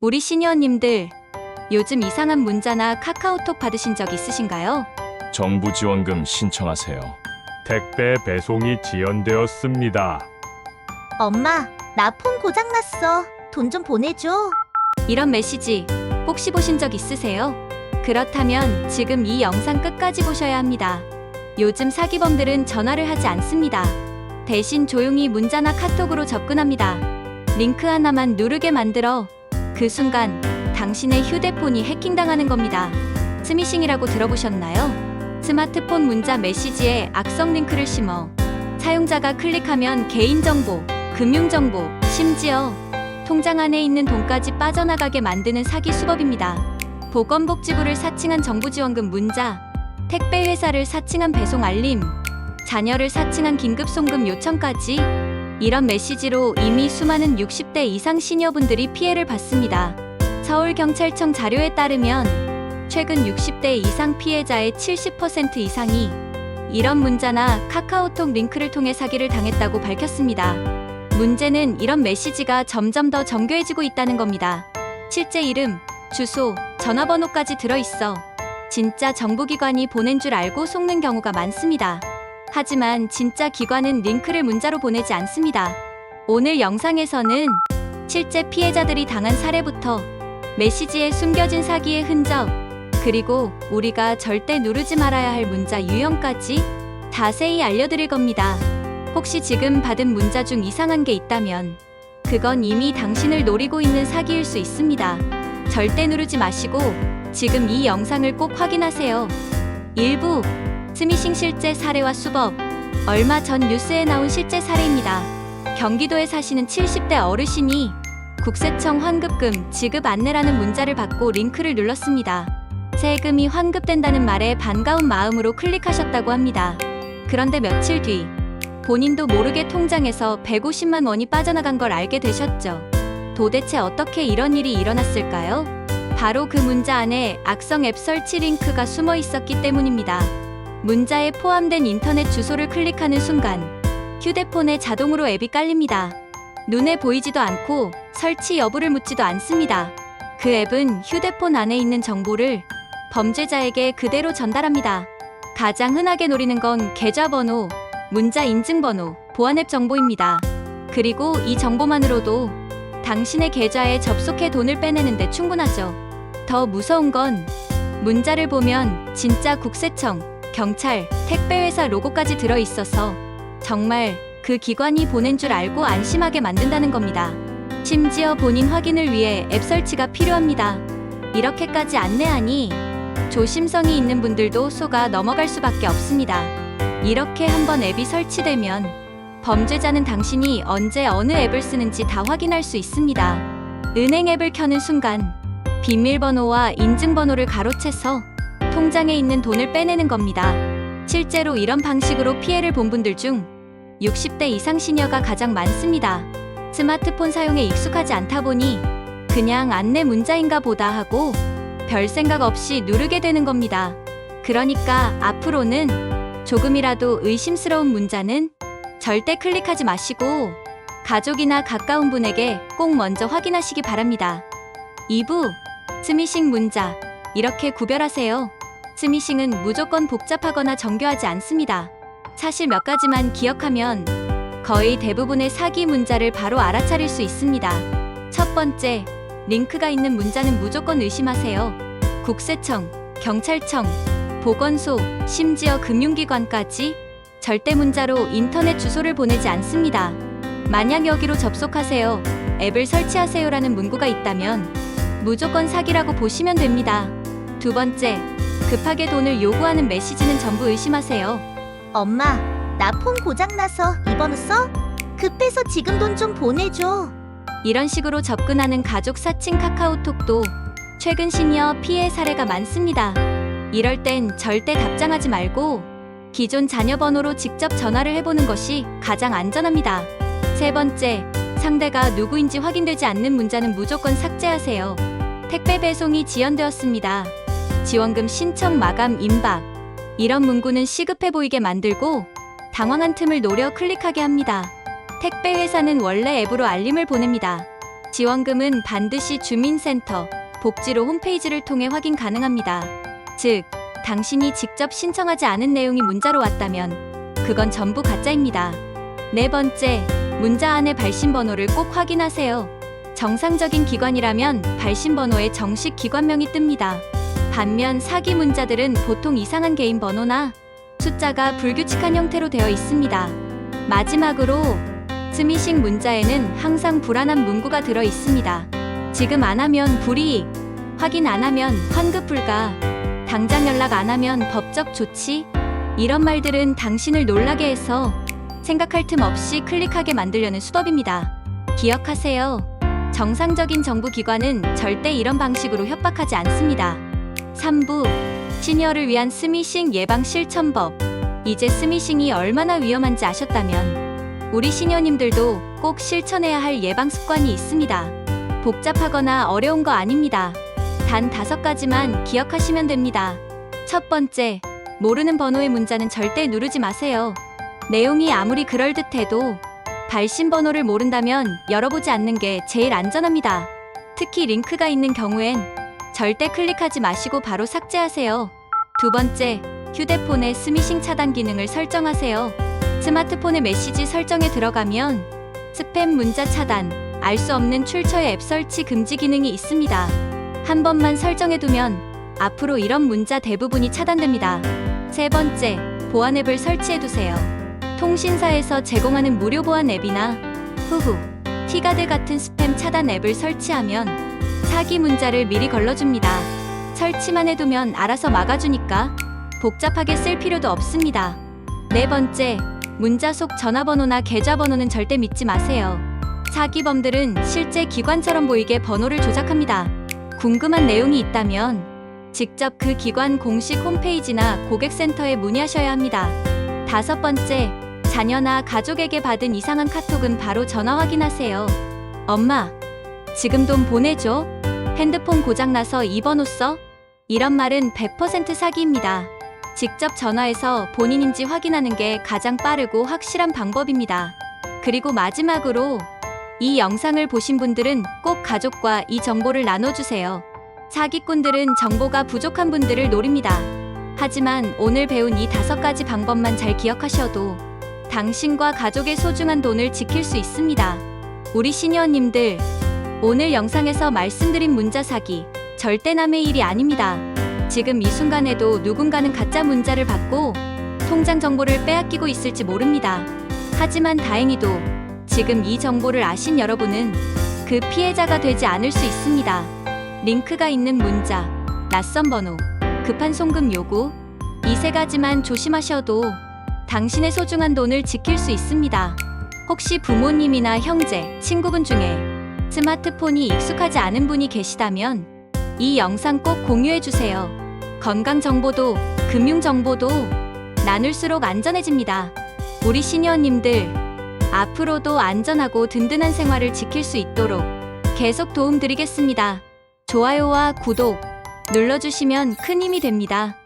우리 시니어님들, 요즘 이상한 문자나 카카오톡 받으신 적 있으신가요? 정부 지원금 신청하세요. 택배 배송이 지연되었습니다. 엄마, 나 폰 고장났어. 돈 좀 보내줘. 이런 메시지 혹시 보신 적 있으세요? 그렇다면 지금 이 영상 끝까지 보셔야 합니다. 요즘 사기범들은 전화를 하지 않습니다. 대신 조용히 문자나 카톡으로 접근합니다. 링크 하나만 누르게 만들어 그 순간 당신의 휴대폰이 해킹당하는 겁니다. 스미싱이라고 들어보셨나요? 스마트폰 문자 메시지에 악성 링크를 심어 사용자가 클릭하면 개인정보, 금융정보, 심지어 통장 안에 있는 돈까지 빠져나가게 만드는 사기 수법입니다. 보건복지부를 사칭한 정부지원금 문자, 택배회사를 사칭한 배송 알림, 자녀를 사칭한 긴급송금 요청까지 이런 메시지로 이미 수많은 60대 이상 시니어분들이 피해를 받습니다. 서울경찰청 자료에 따르면 최근 60대 이상 피해자의 70% 이상이 이런 문자나 카카오톡 링크를 통해 사기를 당했다고 밝혔습니다. 문제는 이런 메시지가 점점 더 정교해지고 있다는 겁니다. 실제 이름, 주소, 전화번호까지 들어있어 진짜 정부기관이 보낸 줄 알고 속는 경우가 많습니다. 하지만 진짜 기관은 링크를 문자로 보내지 않습니다. 오늘 영상에서는 실제 피해자들이 당한 사례부터 메시지에 숨겨진 사기의 흔적, 그리고 우리가 절대 누르지 말아야 할 문자 유형까지 자세히 알려드릴 겁니다. 혹시 지금 받은 문자 중 이상한 게 있다면 그건 이미 당신을 노리고 있는 사기일 수 있습니다. 절대 누르지 마시고 지금 이 영상을 꼭 확인하세요. 일부 스미싱 실제 사례와 수법. 얼마 전 뉴스에 나온 실제 사례입니다. 경기도에 사시는 70대 어르신이 국세청 환급금 지급 안내라는 문자를 받고 링크를 눌렀습니다. 세금이 환급된다는 말에 반가운 마음으로 클릭하셨다고 합니다. 그런데 며칠 뒤 본인도 모르게 통장에서 150만 원이 빠져나간 걸 알게 되셨죠. 도대체 어떻게 이런 일이 일어났을까요? 바로 그 문자 안에 악성 앱 설치 링크가 숨어 있었기 때문입니다. 문자에 포함된 인터넷 주소를 클릭하는 순간 휴대폰에 자동으로 앱이 깔립니다. 눈에 보이지도 않고 설치 여부를 묻지도 않습니다. 그 앱은 휴대폰 안에 있는 정보를 범죄자에게 그대로 전달합니다. 가장 흔하게 노리는 건 계좌번호, 문자 인증번호, 보안앱 정보입니다. 그리고 이 정보만으로도 당신의 계좌에 접속해 돈을 빼내는데 충분하죠. 더 무서운 건 문자를 보면 진짜 국세청, 경찰, 택배회사 로고까지 들어있어서 정말 그 기관이 보낸 줄 알고 안심하게 만든다는 겁니다. 심지어 본인 확인을 위해 앱 설치가 필요합니다. 이렇게까지 안내하니 조심성이 있는 분들도 속아 넘어갈 수밖에 없습니다. 이렇게 한번 앱이 설치되면 범죄자는 당신이 언제 어느 앱을 쓰는지 다 확인할 수 있습니다. 은행 앱을 켜는 순간 비밀번호와 인증번호를 가로채서 통장에 있는 돈을 빼내는 겁니다. 실제로 이런 방식으로 피해를 본 분들 중 60대 이상 시니어가 가장 많습니다. 스마트폰 사용에 익숙하지 않다 보니 그냥 안내 문자인가 보다 하고 별 생각 없이 누르게 되는 겁니다. 그러니까 앞으로는 조금이라도 의심스러운 문자는 절대 클릭하지 마시고 가족이나 가까운 분에게 꼭 먼저 확인하시기 바랍니다. 2부 스미싱 문자, 이렇게 구별하세요. 스미싱은 무조건 복잡하거나 정교하지 않습니다. 사실 몇 가지만 기억하면 거의 대부분의 사기 문자를 바로 알아차릴 수 있습니다. 첫 번째, 링크가 있는 문자는 무조건 의심하세요. 국세청, 경찰청, 보건소, 심지어 금융기관까지 절대 문자로 인터넷 주소를 보내지 않습니다. 만약 여기로 접속하세요, 앱을 설치하세요라는 문구가 있다면 무조건 사기라고 보시면 됩니다. 두 번째, 급하게 돈을 요구하는 메시지는 전부 의심하세요. 엄마, 나 폰 고장나서 이 번호 써? 급해서 지금 돈 좀 보내줘. 이런 식으로 접근하는 가족 사칭 카카오톡도 최근 시니어 피해 사례가 많습니다. 이럴 땐 절대 답장하지 말고 기존 자녀 번호로 직접 전화를 해보는 것이 가장 안전합니다. 세 번째, 상대가 누구인지 확인되지 않는 문자는 무조건 삭제하세요. 택배 배송이 지연되었습니다. 지원금 신청 마감 임박. 이런 문구는 시급해 보이게 만들고 당황한 틈을 노려 클릭하게 합니다. 택배 회사는 원래 앱으로 알림을 보냅니다. 지원금은 반드시 주민센터, 복지로 홈페이지를 통해 확인 가능합니다. 즉, 당신이 직접 신청하지 않은 내용이 문자로 왔다면 그건 전부 가짜입니다. 네 번째, 문자 안의 발신번호를 꼭 확인하세요. 정상적인 기관이라면 발신번호에 정식 기관명이 뜹니다. 반면 사기 문자들은 보통 이상한 개인 번호나 숫자가 불규칙한 형태로 되어 있습니다. 마지막으로, 스미싱 문자에는 항상 불안한 문구가 들어 있습니다. 지금 안 하면 불이익, 확인 안 하면 환급 불가, 당장 연락 안 하면 법적 조치, 이런 말들은 당신을 놀라게 해서 생각할 틈 없이 클릭하게 만들려는 수법입니다. 기억하세요. 정상적인 정부기관은 절대 이런 방식으로 협박하지 않습니다. 3부, 시니어를 위한 스미싱 예방 실천법. 이제 스미싱이 얼마나 위험한지 아셨다면 우리 시니어님들도 꼭 실천해야 할 예방 습관이 있습니다. 복잡하거나 어려운 거 아닙니다. 단 5가지만 기억하시면 됩니다. 첫 번째, 모르는 번호의 문자는 절대 누르지 마세요. 내용이 아무리 그럴듯해도 발신 번호를 모른다면 열어보지 않는 게 제일 안전합니다. 특히 링크가 있는 경우엔 절대 클릭하지 마시고 바로 삭제하세요. 두 번째, 휴대폰의 스미싱 차단 기능을 설정하세요. 스마트폰의 메시지 설정에 들어가면 스팸 문자 차단, 알 수 없는 출처의 앱 설치 금지 기능이 있습니다. 한 번만 설정해두면 앞으로 이런 문자 대부분이 차단됩니다. 세 번째, 보안 앱을 설치해두세요. 통신사에서 제공하는 무료 보안 앱이나 티가드 같은 스팸 차단 앱을 설치하면 사기 문자를 미리 걸러줍니다. 설치만 해두면 알아서 막아주니까 복잡하게 쓸 필요도 없습니다. 네 번째, 문자 속 전화번호나 계좌번호는 절대 믿지 마세요. 사기범들은 실제 기관처럼 보이게 번호를 조작합니다. 궁금한 내용이 있다면 직접 그 기관 공식 홈페이지나 고객센터에 문의하셔야 합니다. 다섯 번째, 자녀나 가족에게 받은 이상한 카톡은 바로 전화 확인하세요. 엄마, 지금 돈 보내줘? 핸드폰 고장나서 이 번호 써? 이런 말은 100% 사기입니다. 직접 전화해서 본인인지 확인하는 게 가장 빠르고 확실한 방법입니다. 그리고 마지막으로, 이 영상을 보신 분들은 꼭 가족과 이 정보를 나눠주세요. 사기꾼들은 정보가 부족한 분들을 노립니다. 하지만 오늘 배운 이 5가지 방법만 잘 기억하셔도 당신과 가족의 소중한 돈을 지킬 수 있습니다. 우리 시니어님들, 오늘 영상에서 말씀드린 문자 사기, 절대 남의 일이 아닙니다. 지금 이 순간에도 누군가는 가짜 문자를 받고 통장 정보를 빼앗기고 있을지 모릅니다. 하지만 다행히도 지금 이 정보를 아신 여러분은 그 피해자가 되지 않을 수 있습니다. 링크가 있는 문자, 낯선 번호, 급한 송금 요구, 이 3가지만 조심하셔도 당신의 소중한 돈을 지킬 수 있습니다. 혹시 부모님이나 형제, 친구분 중에 스마트폰이 익숙하지 않은 분이 계시다면 이 영상 꼭 공유해주세요. 건강 정보도, 금융 정보도 나눌수록 안전해집니다. 우리 시니어님들, 앞으로도 안전하고 든든한 생활을 지킬 수 있도록 계속 도움드리겠습니다. 좋아요와 구독 눌러주시면 큰 힘이 됩니다.